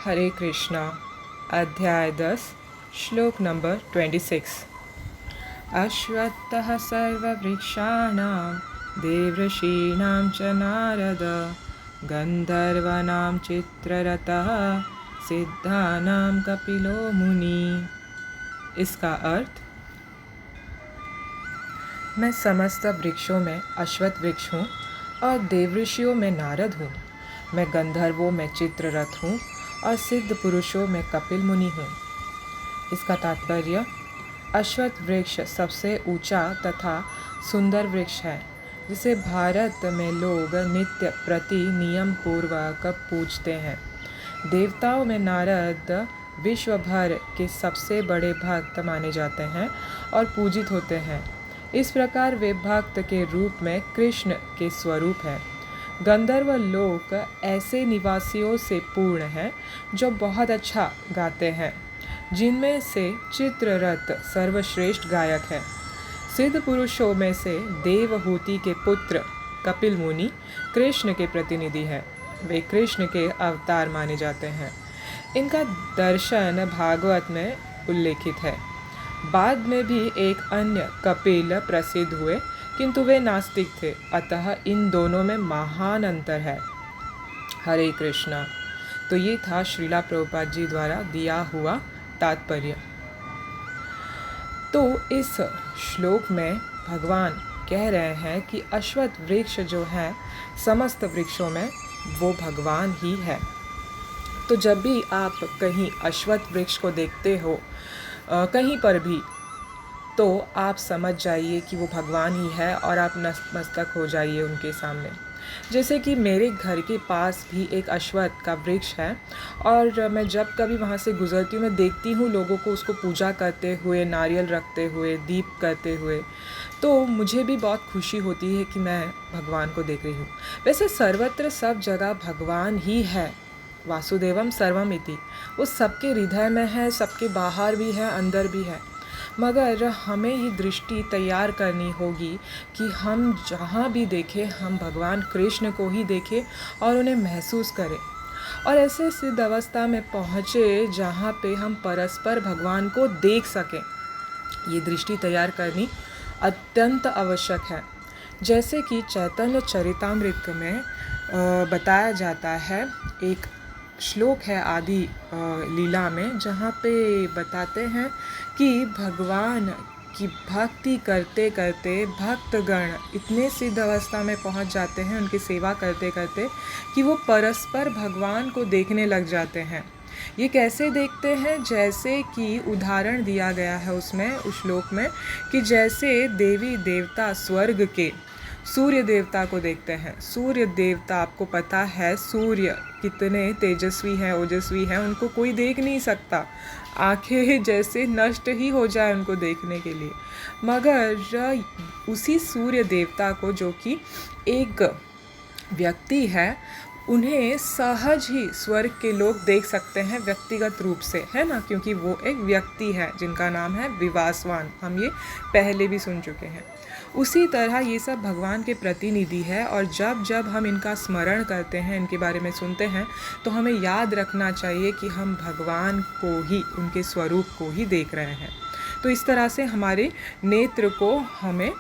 हरे कृष्णा। अध्याय 10 श्लोक नंबर 26। अश्वत्थः सर्ववृक्षाणां देवर्षीणां च नारद गंधर्वाणां चित्ररथः सिद्धानां कपिलो मुनि। इसका अर्थ, मैं समस्त वृक्षों में अश्वत्थ वृक्ष हूँ और देवऋषियों में नारद हूँ। मैं गंधर्वों में चित्ररथ हूँ और सिद्ध पुरुषों में कपिल मुनि हूँ। इसका तात्पर्य, अश्वत्थ वृक्ष सबसे ऊंचा तथा सुंदर वृक्ष है जिसे भारत में लोग नित्य प्रति नियम पूर्वक पूजते हैं। देवताओं में नारद विश्व भर के सबसे बड़े भक्त माने जाते हैं और पूजित होते हैं। इस प्रकार वे भक्त के रूप में कृष्ण के स्वरूप हैं। गंधर्व लोक ऐसे निवासियों से पूर्ण है जो बहुत अच्छा गाते हैं, जिनमें से चित्ररथ सर्वश्रेष्ठ गायक है। सिद्ध पुरुषों में से देवहूति के पुत्र कपिल मुनि कृष्ण के प्रतिनिधि हैं। वे कृष्ण के अवतार माने जाते हैं। इनका दर्शन भागवत में उल्लेखित है। बाद में भी एक अन्य कपिल प्रसिद्ध हुए, किंतु वे नास्तिक थे, अतः इन दोनों में महान अंतर है। हरे कृष्णा। तो ये था श्रीला प्रभुपाद जी द्वारा दिया हुआ तात्पर्य। तो इस श्लोक में भगवान कह रहे हैं कि अश्वत्थ वृक्ष जो है समस्त वृक्षों में वो भगवान ही है। तो जब भी आप कहीं अश्वत्थ वृक्ष को देखते हो कहीं पर भी, तो आप समझ जाइए कि वो भगवान ही है और आप नतमस्तक हो जाइए उनके सामने। जैसे कि मेरे घर के पास भी एक अश्वत्थ का वृक्ष है और मैं जब कभी वहाँ से गुज़रती हूँ, मैं देखती हूँ लोगों को उसको पूजा करते हुए, नारियल रखते हुए, दीप करते हुए, तो मुझे भी बहुत खुशी होती है कि मैं भगवान को देख रही हूँ। वैसे सर्वत्र सब जगह भगवान ही है, वासुदेवम सर्वमिति। वो सबके हृदय में है, सबके बाहर भी है, अंदर भी है। मगर हमें ये दृष्टि तैयार करनी होगी कि हम जहाँ भी देखें हम भगवान कृष्ण को ही देखें और उन्हें महसूस करें, और ऐसे सिद्ध अवस्था में पहुँचे जहाँ पे हम परस्पर भगवान को देख सकें। ये दृष्टि तैयार करनी अत्यंत आवश्यक है। जैसे कि चैतन्य चरितामृत में बताया जाता है, एक श्लोक है आदि लीला में, जहाँ पे बताते हैं कि भगवान की भक्ति करते करते भक्तगण इतने सिद्ध अवस्था में पहुँच जाते हैं उनकी सेवा करते करते कि वो परस्पर भगवान को देखने लग जाते हैं। ये कैसे देखते हैं? जैसे कि उदाहरण दिया गया है उसमें, उस श्लोक में, कि जैसे देवी देवता स्वर्ग के सूर्य देवता को देखते हैं। सूर्य देवता, आपको पता है सूर्य कितने तेजस्वी हैं, ओजस्वी हैं, उनको कोई देख नहीं सकता। आंखें जैसे नष्ट ही हो जाए उनको देखने के लिए। मगर उसी सूर्य देवता को, जो कि एक व्यक्ति है, उन्हें सहज ही स्वर्ग के लोग देख सकते हैं व्यक्तिगत रूप से, है ना, क्योंकि वो एक व्यक्ति है जिनका नाम है विवासवान। हम ये पहले भी सुन चुके हैं। उसी तरह ये सब भगवान के प्रतिनिधि है, और जब जब हम इनका स्मरण करते हैं, इनके बारे में सुनते हैं, तो हमें याद रखना चाहिए कि हम भगवान को ही, उनके स्वरूप को ही देख रहे हैं। तो इस तरह से हमारे नेत्र को हमें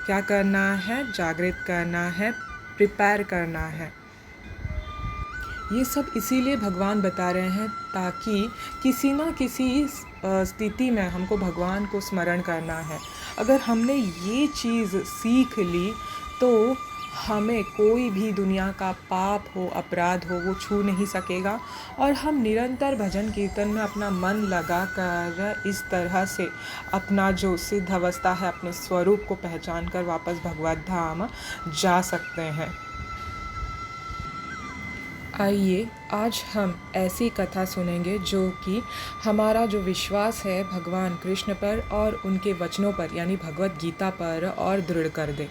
क्या करना है? जागृत करना है, प्रिपेयर करना है। ये सब इसीलिए भगवान बता रहे हैं ताकि किसी ना किसी स्थिति में हमको भगवान को स्मरण करना है। अगर हमने ये चीज़ सीख ली तो हमें कोई भी दुनिया का पाप हो, अपराध हो, वो छू नहीं सकेगा, और हम निरंतर भजन कीर्तन में अपना मन लगा कर इस तरह से अपना जो सिद्ध अवस्था है, अपने स्वरूप को पहचान कर वापस भगवत धाम जा सकते हैं। आइए आज हम ऐसी कथा सुनेंगे जो कि हमारा जो विश्वास है भगवान कृष्ण पर और उनके वचनों पर, यानी भगवत गीता पर, और दृढ़ कर दे।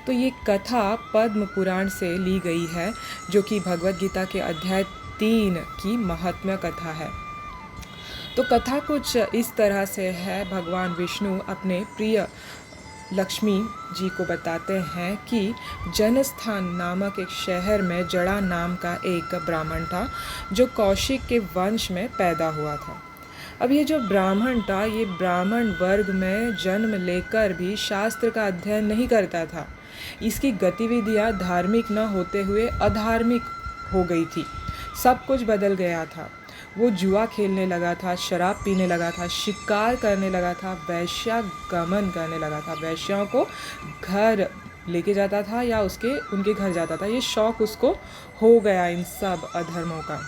तो ये कथा पद्म पुराण से ली गई है, जो कि भगवत गीता के अध्याय 3 की महात्म्य कथा है। तो कथा कुछ इस तरह से है। भगवान विष्णु अपने प्रिय लक्ष्मी जी को बताते हैं कि जनस्थान नामक एक शहर में जड़ा नाम का एक ब्राह्मण था जो कौशिक के वंश में पैदा हुआ था। अब ये जो ब्राह्मण था, ये ब्राह्मण वर्ग में जन्म लेकर भी शास्त्र का अध्ययन नहीं करता था। इसकी गतिविधियाँ धार्मिक न होते हुए अधार्मिक हो गई थी। सब कुछ बदल गया था। वो जुआ खेलने लगा था, शराब पीने लगा था, शिकार करने लगा था, वैश्यागमन करने लगा था, वैश्याओं को घर लेके जाता था या उनके घर जाता था। ये शौक उसको हो गया इन सब अधर्मों का।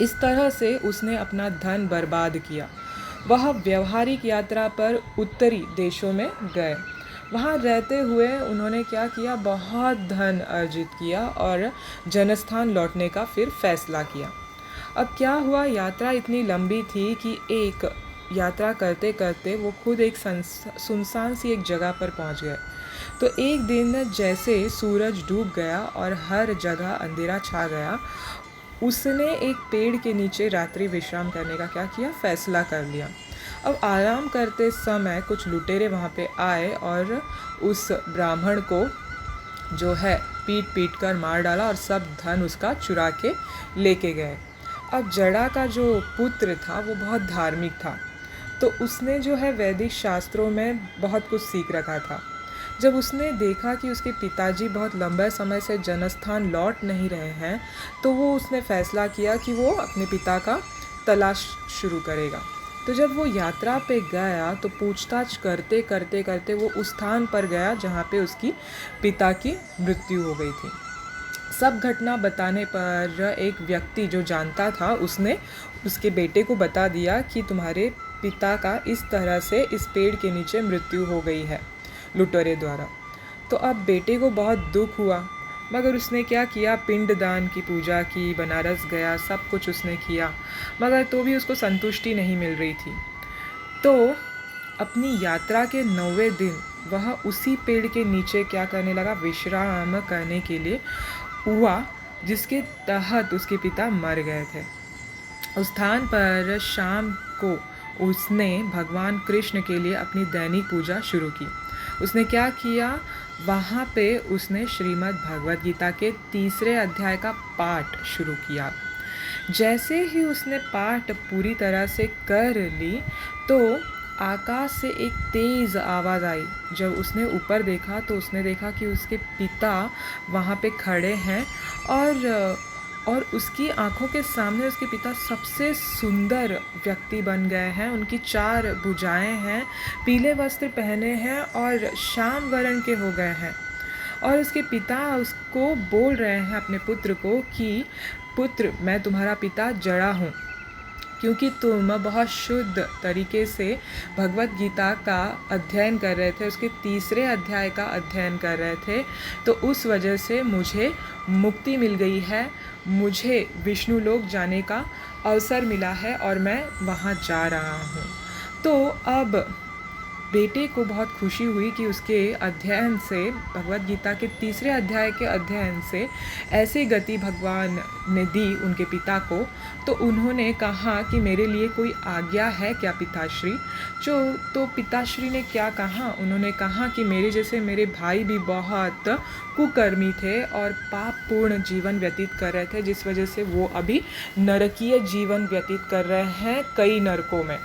इस तरह से उसने अपना धन बर्बाद किया। वह व्यवहारिक यात्रा पर उत्तरी देशों में गए। वहाँ रहते हुए उन्होंने क्या किया, बहुत धन अर्जित किया और जनस्थान लौटने का फिर फैसला किया। अब क्या हुआ, यात्रा इतनी लंबी थी कि एक यात्रा करते करते वो खुद एक सुनसान सी एक जगह पर पहुंच गए। तो एक दिन जैसे सूरज डूब गया और हर जगह अंधेरा छा गया, उसने एक पेड़ के नीचे रात्रि विश्राम करने का क्या किया, फैसला कर लिया। अब आराम करते समय कुछ लुटेरे वहाँ पे आए और उस ब्राह्मण को जो है पीट पीट कर मार डाला और सब धन उसका चुरा के लेके गए। अब जड़ा का जो पुत्र था वो बहुत धार्मिक था, तो उसने जो है वैदिक शास्त्रों में बहुत कुछ सीख रखा था। जब उसने देखा कि उसके पिताजी बहुत लंबे समय से जनस्थान लौट नहीं रहे हैं, तो उसने फैसला किया कि वो अपने पिता का तलाश शुरू करेगा। तो जब वो यात्रा पे गया तो पूछताछ करते करते करते वो उस स्थान पर गया जहाँ पे उसकी पिता की मृत्यु हो गई थी। सब घटना बताने पर एक व्यक्ति जो जानता था, उसने उसके बेटे को बता दिया कि तुम्हारे पिता का इस तरह से इस पेड़ के नीचे मृत्यु हो गई है लुटेरे द्वारा। तो अब बेटे को बहुत दुख हुआ, मगर उसने क्या किया, पिंडदान की पूजा की, बनारस गया, सब कुछ उसने किया, मगर तो भी उसको संतुष्टि नहीं मिल रही थी। तो अपनी यात्रा के 9वें दिन वह उसी पेड़ के नीचे क्या करने लगा, विश्राम करने के लिए हुआ जिसके तहत उसके पिता मर गए थे। उस स्थान पर शाम को उसने भगवान कृष्ण के लिए अपनी दैनिक पूजा शुरू की। उसने क्या किया, वहाँ पे उसने श्रीमद् भगवद गीता के 3 अध्याय का पाठ शुरू किया। जैसे ही उसने पाठ पूरी तरह से कर ली तो आकाश से एक तेज़ आवाज़ आई। जब उसने ऊपर देखा तो उसने देखा कि उसके पिता वहाँ पे खड़े हैं और उसकी आंखों के सामने उसके पिता सबसे सुंदर व्यक्ति बन गए हैं। उनकी 4 भुजाएं हैं, पीले वस्त्र पहने हैं और श्याम वर्ण के हो गए हैं। और उसके पिता उसको बोल रहे हैं, अपने पुत्र को, कि पुत्र, मैं तुम्हारा पिता जड़ा हूँ, क्योंकि तुम बहुत शुद्ध तरीके से भगवद गीता का अध्ययन कर रहे थे, उसके 3 अध्याय का अध्ययन कर रहे थे, तो उस वजह से मुझे मुक्ति मिल गई है, मुझे विष्णु लोक जाने का अवसर मिला है और मैं वहाँ जा रहा हूँ। तो अब बेटे को बहुत खुशी हुई कि उसके अध्ययन से, भगवद गीता के 3 अध्याय के अध्ययन से ऐसे गति भगवान ने दी उनके पिता को। तो उन्होंने कहा कि मेरे लिए कोई आज्ञा है क्या पिताश्री। तो पिताश्री ने क्या कहा, उन्होंने कहा कि मेरे जैसे मेरे भाई भी बहुत कुकर्मी थे और पापपूर्ण जीवन व्यतीत कर रहे थे, जिस वजह से वो अभी नरकीय जीवन व्यतीत कर रहे हैं कई नरकों में।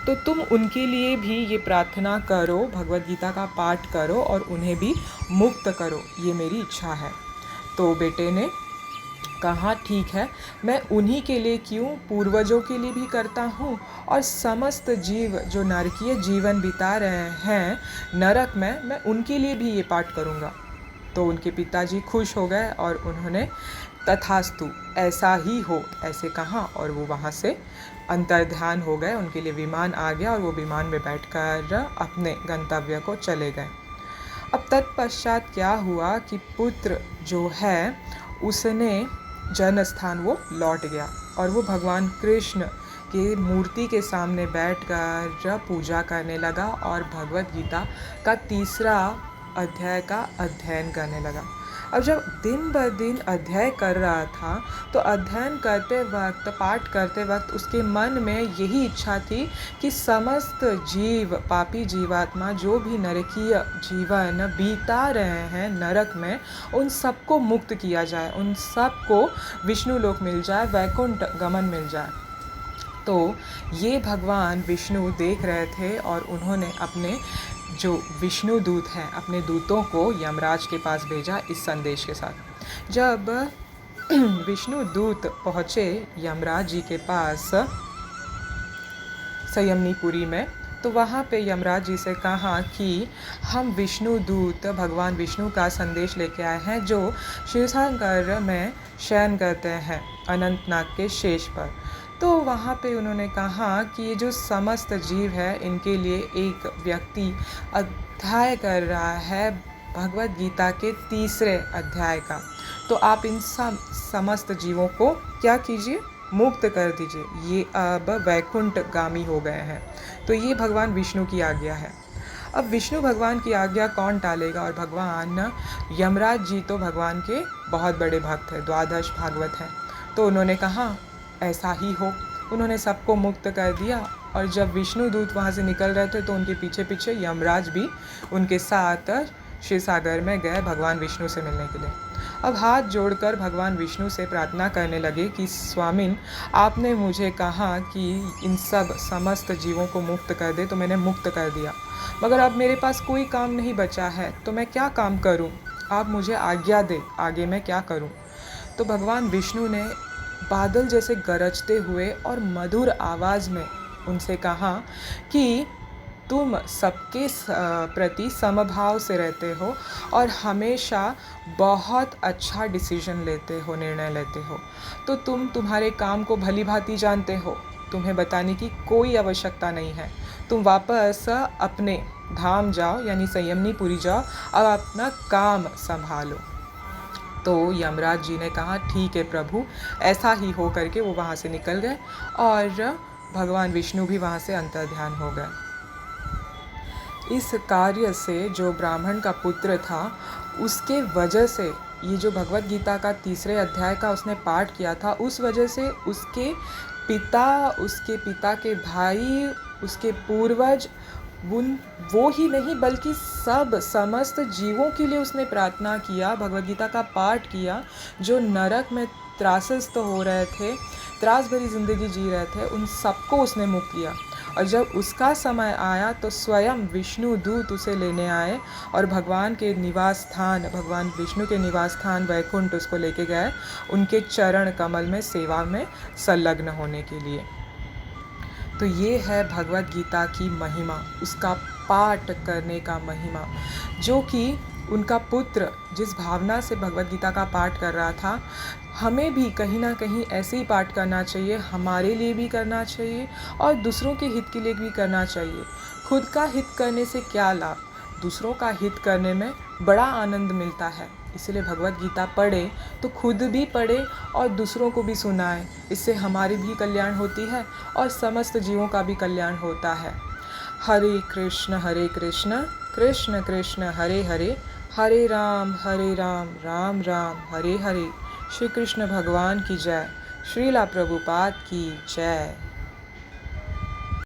तो तुम उनके लिए भी ये प्रार्थना करो, भगवद गीता का पाठ करो और उन्हें भी मुक्त करो, ये मेरी इच्छा है। तो बेटे ने कहा, ठीक है, मैं उन्हीं के लिए क्यों, पूर्वजों के लिए भी करता हूँ और समस्त जीव जो नरकीय जीवन बिता रहे हैं नरक में, मैं उनके लिए भी ये पाठ करूँगा। तो उनके पिताजी खुश हो गए और उन्होंने तथास्तु, ऐसा ही हो, ऐसे कहा और वो वहाँ से अंतर्ध्यान हो गए। उनके लिए विमान आ गया और वो विमान में बैठकर अपने गंतव्य को चले गए। अब तत्पश्चात क्या हुआ कि पुत्र जो है उसने जन्मस्थान वो लौट गया और वो भगवान कृष्ण की मूर्ति के सामने बैठकर पूजा करने लगा और भगवद गीता का 3 अध्याय का अध्ययन करने लगा। अब जब दिन ब दिन अध्ययन कर रहा था तो अध्ययन करते वक्त, पाठ करते वक्त उसके मन में यही इच्छा थी कि समस्त जीव, पापी जीवात्मा जो भी नरकीय जीवन बीता रहे हैं नरक में, उन सबको मुक्त किया जाए, उन सबको विष्णु लोक मिल जाए, वैकुंठ गमन मिल जाए। तो ये भगवान विष्णु देख रहे थे और उन्होंने अपने जो विष्णु दूत हैं, अपने दूतों को यमराज के पास भेजा इस संदेश के साथ। जब विष्णु दूत पहुँचे यमराज जी के पास संयमनीपुरी में, तो वहाँ पे यमराज जी से कहा कि हम विष्णु दूत भगवान विष्णु का संदेश लेके आए हैं जो शिवसागर में शयन करते हैं अनंतनाग के शेष पर। तो वहाँ पे उन्होंने कहा कि ये जो समस्त जीव है इनके लिए एक व्यक्ति अध्याय कर रहा है भगवद गीता के 3रे अध्याय का, तो आप इन समस्त जीवों को क्या कीजिए, मुक्त कर दीजिए, ये अब वैकुंठ गामी हो गए हैं। तो ये भगवान विष्णु की आज्ञा है। अब विष्णु भगवान की आज्ञा कौन टालेगा, और भगवान यमराज जी तो भगवान के बहुत बड़े भक्त हैं, 12 भागवत हैं। तो उन्होंने कहा ऐसा ही हो। उन्होंने सबको मुक्त कर दिया और जब विष्णु दूत वहाँ से निकल रहे थे तो उनके पीछे पीछे यमराज भी उनके साथ शिव सागर में गए भगवान विष्णु से मिलने के लिए। अब हाथ जोड़कर भगवान विष्णु से प्रार्थना करने लगे कि स्वामिन, आपने मुझे कहा कि इन सब समस्त जीवों को मुक्त कर दे, तो मैंने मुक्त कर दिया, मगर अब मेरे पास कोई काम नहीं बचा है, तो मैं क्या काम करूं? आप मुझे आज्ञा दे, आगे मैं क्या करूं? तो भगवान विष्णु ने बादल जैसे गरजते हुए और मधुर आवाज़ में उनसे कहा कि तुम सबके प्रति समभाव से रहते हो और हमेशा बहुत अच्छा डिसीजन लेते हो, निर्णय लेते हो, तो तुम तुम्हारे काम को भली भांति जानते हो, तुम्हें बताने की कोई आवश्यकता नहीं है, तुम वापस अपने धाम जाओ, यानी संयमनीपुरी जाओ, अब अपना काम संभालो। तो यमराज जी ने कहा ठीक है प्रभु, ऐसा ही हो करके वो वहाँ से निकल गए और भगवान विष्णु भी वहाँ से अंतर्ध्यान हो गए। इस कार्य से जो ब्राह्मण का पुत्र था उसके वजह से, ये जो भगवद गीता का 3रे अध्याय का उसने पाठ किया था, उस वजह से उसके पिता के भाई, उसके पूर्वज, वो ही नहीं बल्कि सब समस्त जीवों के लिए उसने प्रार्थना किया, भगवद गीता का पाठ किया, जो नरक में त्रासस्त हो रहे थे, त्रास भरी ज़िंदगी जी रहे थे, उन सबको उसने मुक्त किया। और जब उसका समय आया तो स्वयं विष्णु दूत उसे लेने आए और भगवान के निवास स्थान, भगवान विष्णु के निवास स्थान वैकुंठ उसको लेके गए, उनके चरण कमल में सेवा में संलग्न होने के लिए। तो ये है भगवद गीता की महिमा, उसका पाठ करने का महिमा, जो कि उनका पुत्र जिस भावना से भगवद गीता का पाठ कर रहा था, हमें भी कहीं ना कहीं ऐसे ही पाठ करना चाहिए, हमारे लिए भी करना चाहिए और दूसरों के हित के लिए भी करना चाहिए। खुद का हित करने से क्या लाभ, दूसरों का हित करने में बड़ा आनंद मिलता है। इसलिए भगवद गीता पढ़े तो खुद भी पढ़े और दूसरों को भी सुनाए, इससे हमारी भी कल्याण होती है और समस्त जीवों का भी कल्याण होता है। हरे कृष्ण कृष्ण कृष्ण हरे हरे, हरे राम राम राम हरे हरे। श्री कृष्ण भगवान की जय। श्रीला प्रभुपाद की जय।